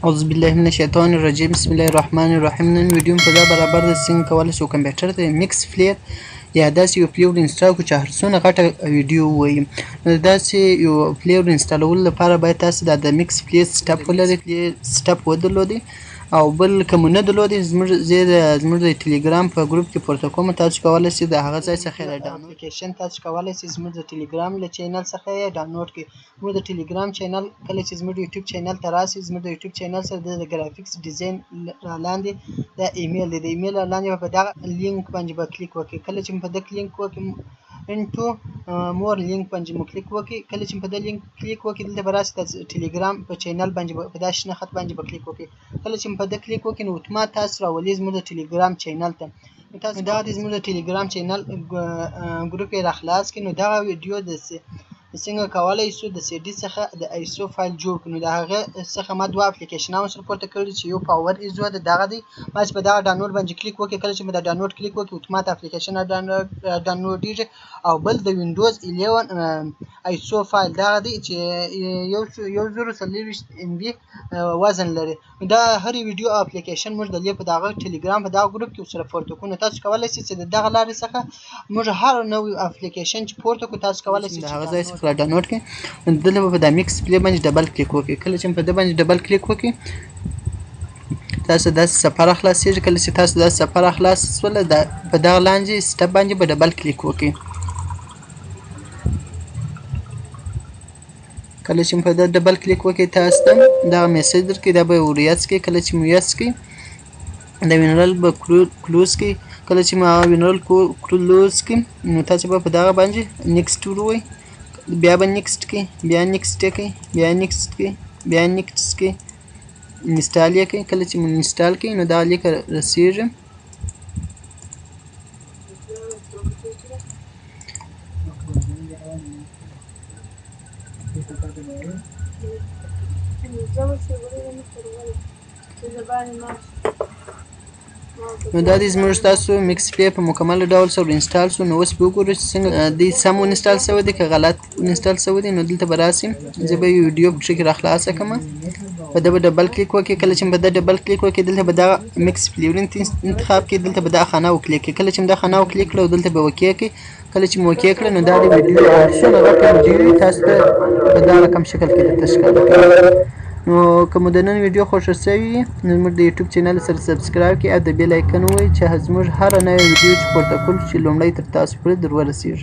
اعوذ بالله من الشیطان الرجیم بسم الله الرحمن الرحیم. نن ویډیو په دا برابر د څنګه کولای شو کمپیوټر ته مکس فلیر یا داسې یو فلیر انسټال کړو چې هر څونه غټه ویډیو ووایي. نو داسې یو فلیر انسټالولو لپاره باید تاسو د مکس فلیر سټپ ولرئ، سټپ ودرلودئ او بل که مو نه درلودی زموږ د ټلیګرام په ګروپ کې پورته کوم. تاسو کولی شئ د هغه ځای څخه د ډاونلوډ اپلیکیشن تاسو کولی شئ زموږ د ټلیګرام له چینل څخه یې ډاونلوډ کړئ. زموږ د ټلیګرام چینل کله چې زموږ یوټیوب چینل ته راشئ، زموږ د یوټیوب چینل سره د ګرافیکس ډیزاین لاندې دا ایمیل دی، د ایمیل لاندې په دغه لینک باندې به کلیک وکړئ. کله چې په دغه لینک وکړئ انټو مور لینک باندې مو کلیک وکړئ. کله چې په دغه لینک کلیک وکړئ دلته به راشئ د ټلیګرام په چینل باندې په دا شنه خط باندې به کلیک وکړئ. کله چې په دغه کلیک وکړئ نو اتومات تاسو راولي زموږ د ټلیګرام چینل ته. نو تاسو دغه زموږ د ټلیګرام چینل ګروپ یې راخلاص کړئ. نو دغه ویډیو د څنګه کولی شو د سی ډي څخه د ایسو فایل جوړ کړو. نو د هغه څخه ما دوه اپلیکیشنونه سره پورته کړي چې یو پاور ایزو د دغه دی. ما چې په دغه ډاونلوډ باندې کلیک وکړئ، کله چې په د ډاونلوډ کلیک وکړئ اتومات اپلیکیشن ډاونلوډیږي. او بل د وینډوز 11 ایسو فایل دغه دی چې 1024 ام بي وزن لري. دا هر ویډیو اپلیکیشن موږ د په دغه ټلیګرام په دغه ګروپ کې سره پورته کوو. تاسو کولی شئ چې د دغه لارې څخه موږ هر نوی اپلیکیشن چې پورته کړو تاسو کولی شئ د هغه ځای څخه ډاونلوډ کړئ. دلته به په د مکس فلیر باندې ډبل کلیک وکړئ. کله چې په دې باندې ډبل کلیک وکړئ تاسو داسې صفحه خلاصیږي. کله چې تاسو داسې صفحه خلاص شوله په دغه لاندې سټپ باندې به ډبل کلیک وکړئ. کله چې په ډبل کلیک وکړئ تاسو ته دغه میسج درکړي، دا به وریاض کړئ. کله چې مو یس کړئ د وینرل به کلوز کړئ. کله چې مو هغه وینرل کلوز کړئ نو تاسو به په دغه باندې نیکسټ وروئ، بیا به نیکسټ کړئ، بیا نیکسټ کړئ، بیا نیکسټ کړئ، بیا نیکسټ کړئ، انسټال یې کړئ. کله چې مو انسټال کړئ نو دغه لیک رسیږي. نو دا د زموږ تاسو مکس فلیر په مکمل ډول سره انسټال شو. نو اوس به وګورو چې څنګه دی سم انسټال شوی دی که غلط انسټال شوی دی. نو دلته به راشئ، زه به یو ویډیو په کې راخلاصه کړم. په ده به ډبل کلیک وکړئ. کله چې په ده ډبل کلیک وکړئ دلته به دغه مکس فلیر انتخاب کړئ. دلته به دغه خانه وکلیک کړئ. کله چې دا خانه وکلیک کړئ دلته به اوکې کړئ. کله چې مو اوکې کړئ نو دا د ویډیو څونه غټه ویډیو تاسو ته په دغه رقم شکل کې درته ښکاره کوي. نو که مو د نن ویډیو خوښه شوې وي نو زموږ د یوټیوب چینل سره سبسکرایب کړئ او د بیل آیکن ووهئ چې زموږ هره نوې ویډیو چې پورته کړو چې لومړی تر تاسو پورې در ورسیږي.